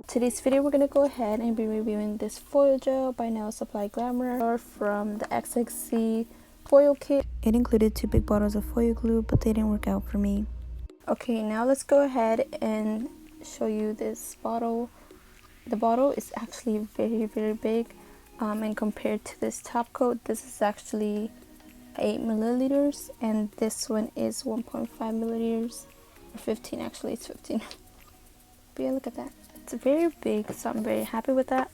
today's video we're gonna go ahead and be reviewing this foil gel by Nail Supply Glamour from the XXC foil kit. It included 2 big bottles of foil glue, but they didn't work out for me. Okay, now let's go ahead and show you this bottle. The bottle is actually very big, and compared to this top coat, this is actually 8 milliliters and this one is 1.5 milliliters, or 15, actually it's 15. But yeah, look at that, it's very big, so I'm very happy with that.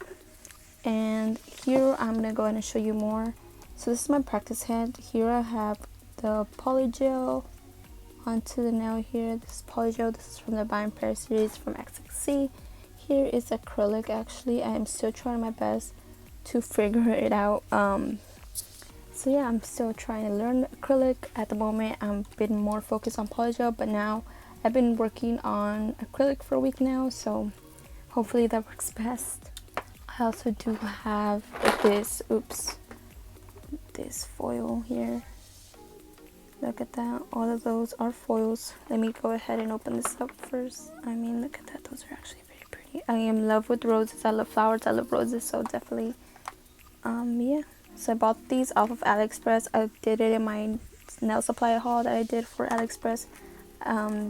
And here I'm gonna go ahead and show you more. So this is my practice head. Here I have the poly gel onto the nail here. This is poly gel. This is from the Buy and Pair series from XXC. Here is acrylic. Actually, I am still trying my best to figure it out. So yeah, I'm still trying to learn acrylic. At the moment, I've been more focused on poly gel, but now I've been working on acrylic for a week now, so hopefully that works best. I also do have this, this foil here. Look at that, all of those are foils. Let me go ahead and open this up first. I mean, look at that, those are actually very pretty. I am in love with roses. I love flowers, I love roses, so definitely yeah. So I bought these off of AliExpress. I did it in my nail supply haul that I did for AliExpress.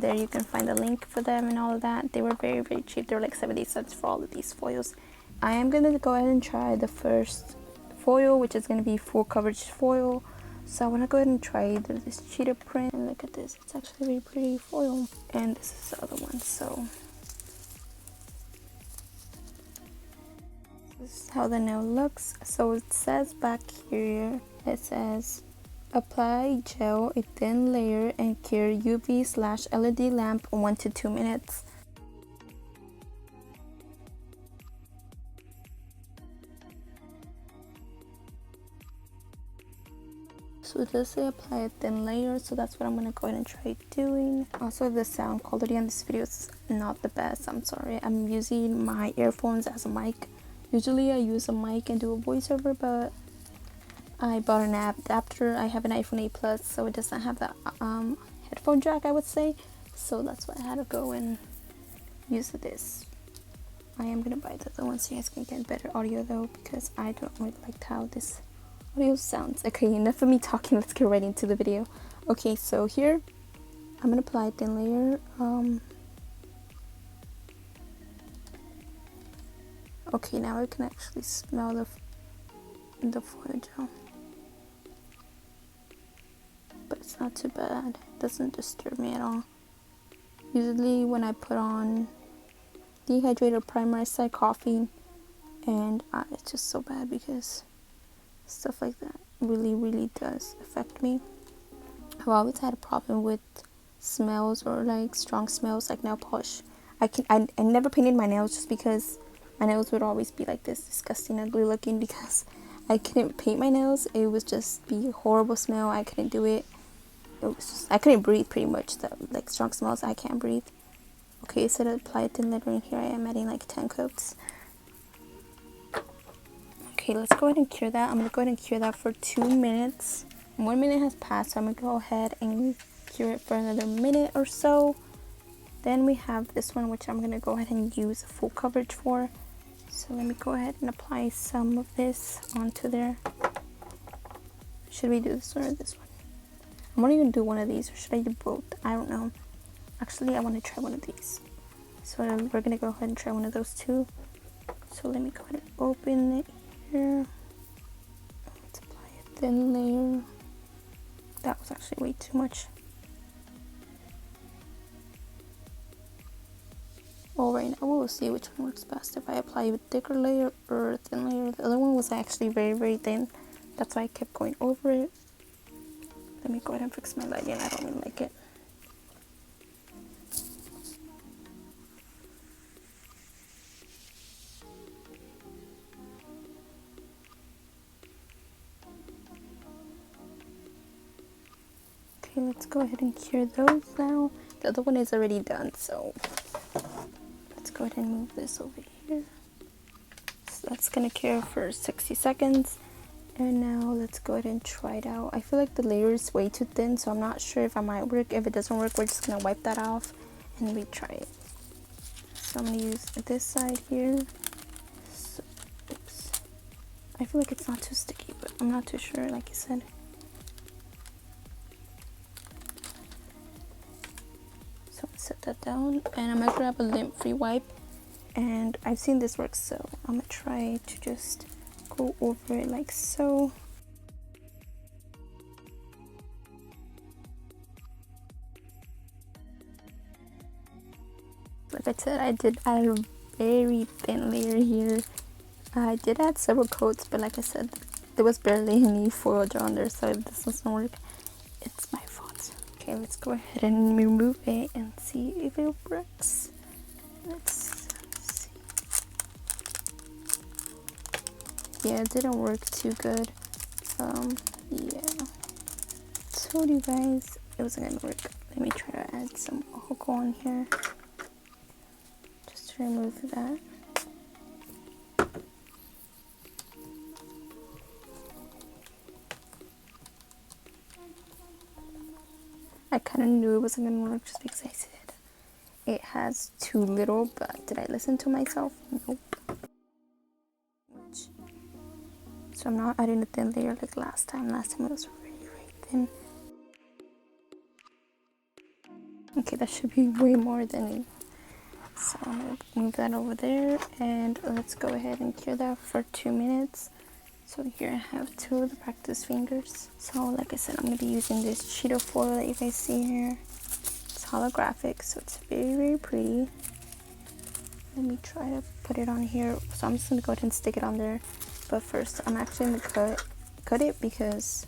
There you can find the link for them and all of that. They were very cheap. They were like 70 cents for all of these foils. I am gonna go ahead and try the first foil, which is gonna be full coverage foil. So I want to go ahead and try either this cheetah print, and look at this, it's actually a very pretty foil, and this is the other one. So this is how the nail looks. So it says back here, it says apply gel a thin layer and cure UV/LED lamp 1 to 2 minutes. So it does say apply a thin layer, so that's what I'm gonna go ahead and try doing. Also, the sound quality on this video is not the best, I'm sorry. I'm using my earphones as a mic. Usually I use a mic and do a voiceover, but I bought an adapter. I have an iPhone 8 Plus, so it doesn't have that headphone jack, I would say. So that's why I had to go and use this. I am gonna buy the other one so you guys can get better audio though, because I don't really like how this audio sounds. Okay, enough of me talking, let's get right into the video. Okay, so here I'm gonna apply a thin layer. Okay, now I can actually smell the foil gel, but it's not too bad. It doesn't disturb me at all. Usually when I put on dehydrated primer, I start coughing, and it's just so bad because stuff like that really does affect me. I've always had a problem with smells, or like strong smells, like nail polish. I never painted my nails just because my nails would always be like this disgusting ugly looking, because I couldn't paint my nails. It was just be a horrible smell. I couldn't do it. It was just, I couldn't breathe pretty much. Like strong smells, I can't breathe. Okay, so to apply a thin layer, and here I am adding like 10 coats. Okay, let's go ahead and cure that. I'm going to go ahead and cure that for 2 minutes. 1 minute has passed, so I'm going to go ahead and cure it for another minute or so. Then we have this one, which I'm going to go ahead and use full coverage for. So let me go ahead and apply some of this onto there. Should we do this one or this one? I'm going to even do one of these, or should I do both? I don't know. Actually, I want to try one of these. So we're going to go ahead and try one of those too. So let me go ahead and open it here. Let's apply a thin layer. That was actually way too much. Well, right now we'll see which one works best, if I apply a thicker layer or a thin layer. The other one was actually very thin. That's why I kept going over it. Let me go ahead and fix my lighting. I don't really like it. Okay, let's go ahead and cure those now. The other one is already done, so let's go ahead and move this over here. So that's gonna cure for 60 seconds. And now let's go ahead and try it out. I feel like the layer is way too thin, so I'm not sure if it might work. If it doesn't work, we're just gonna wipe that off and retry it. So I'm going to use this side here. So, oops. I feel like it's not too sticky, but I'm not too sure, like I said. So I'm going to set that down, and I'm going to grab a lint-free wipe. And I've seen this work, so I'm going to try to just go over it like so. Like I said, I did add a very thin layer here. I did add several coats, but like I said, there was barely any foil gel on there, so if this doesn't work, it's my fault. Okay, let's go ahead and remove it and see if it works. Let's see. Yeah, it didn't work too good. Yeah. Told you guys it wasn't gonna work. Let me try to add some alcohol on here. Just to remove that. I kind of knew it wasn't gonna work just because I said it has too little, but did I listen to myself? Nope. So I'm not adding a thin layer like last time. Last time it was really, really thin. Okay, that should be way more than it. So I'm gonna move that over there, and let's go ahead and cure that for 2 minutes. So here I have 2 of the practice fingers. So like I said, I'm gonna be using this cheetah foil that you guys see here. It's holographic, so it's very, very pretty. Let me try to put it on here. So I'm just gonna go ahead and stick it on there. But first, I'm actually gonna cut it because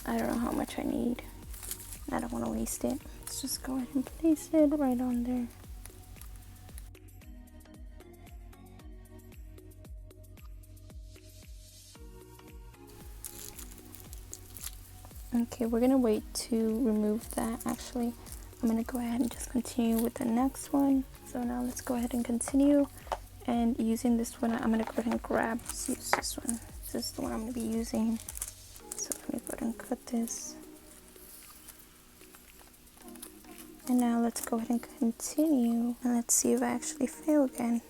I don't know how much I need. I don't want to waste it. Let's just go ahead and place it right on there. Okay, we're gonna wait to remove that. Actually, I'm gonna go ahead and just continue with the next one. So now let's go ahead and continue. And using this one, I'm gonna go ahead and grab, let's use this one. This is the one I'm gonna be using. So let me go ahead and cut this. And now let's go ahead and continue. And let's see if I actually fail again.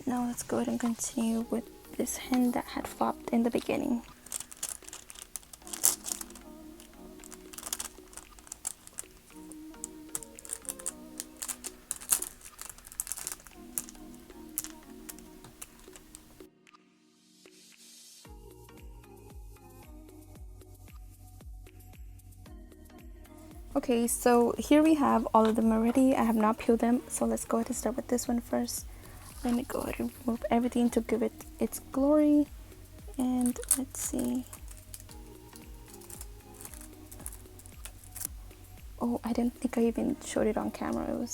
Now let's go ahead and continue with this hen that had flopped in the beginning. Okay, so here we have all of them already. I have not peeled them, so let's go ahead and start with this one first. Let me go ahead and remove everything to give it its glory. And let's see. Oh, I didn't think I even showed it on camera.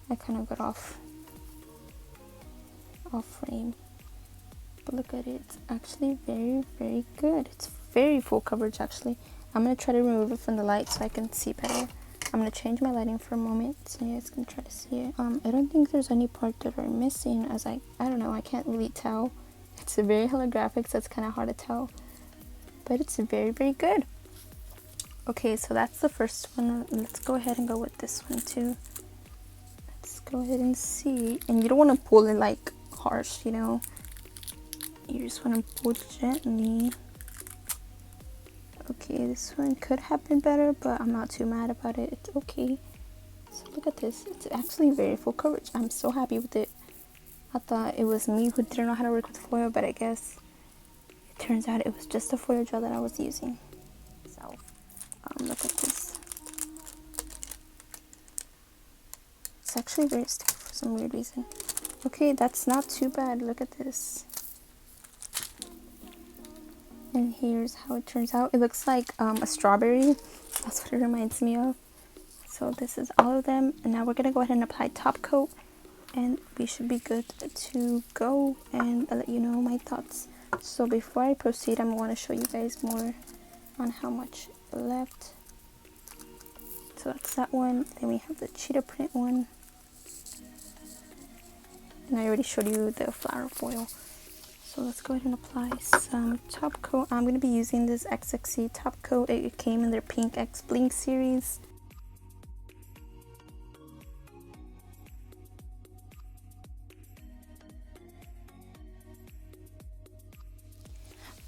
I kind of got off frame. But look at it, it's actually very, very good. It's very full coverage actually. I'm going to try to remove it from the light so I can see better. I'm going to change my lighting for a moment so you guys can try to see it. I don't think there's any part that are missing, as I don't know, I can't really tell. It's a very holographic, so it's kind of hard to tell. But it's very, very good. Okay, so that's the first one. Let's go ahead and go with this one too. Let's go ahead and see. And you don't want to pull it like harsh, you know. You just want to pull gently. Okay, this one could have been better, but I'm not too mad about it. It's okay. So look at this. It's actually very full coverage. I'm so happy with it. I thought it was me who didn't know how to work with foil, but I guess it turns out it was just a foil gel that I was using. So, look at this. It's actually very sticky for some weird reason. Okay, that's not too bad. Look at this. And here's how it turns out. It looks like a strawberry. That's what it reminds me of. So this is all of them. And now we're going to go ahead and apply top coat. And we should be good to go. And I'll let you know my thoughts. So before I proceed, I'm going to show you guys more on how much left. So that's that one. Then we have the cheetah print one. And I already showed you the flower foil. So let's go ahead and apply some top coat. I'm going to be using this XXC top coat. It came in their Pink X Blink series.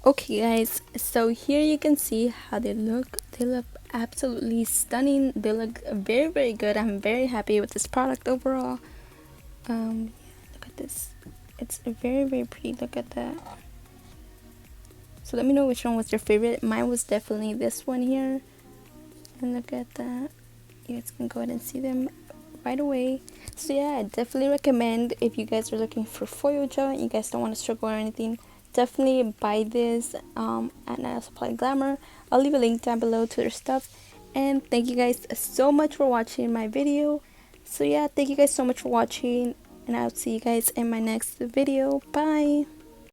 Okay guys, so here you can see how they look. They look absolutely stunning. They look very good. I'm very happy with this product overall. Look at this. It's very pretty. Look at that. So let me know which one was your favorite. Mine was definitely this one here. And look at that. You guys can go ahead and see them right away. So yeah, I definitely recommend, if you guys are looking for foil gel and you guys don't want to struggle or anything, definitely buy this at Nail Supply Glamour. I'll leave a link down below to their stuff. And thank you guys so much for watching my video. So yeah, thank you guys so much for watching, and I'll see you guys in my next video. Bye.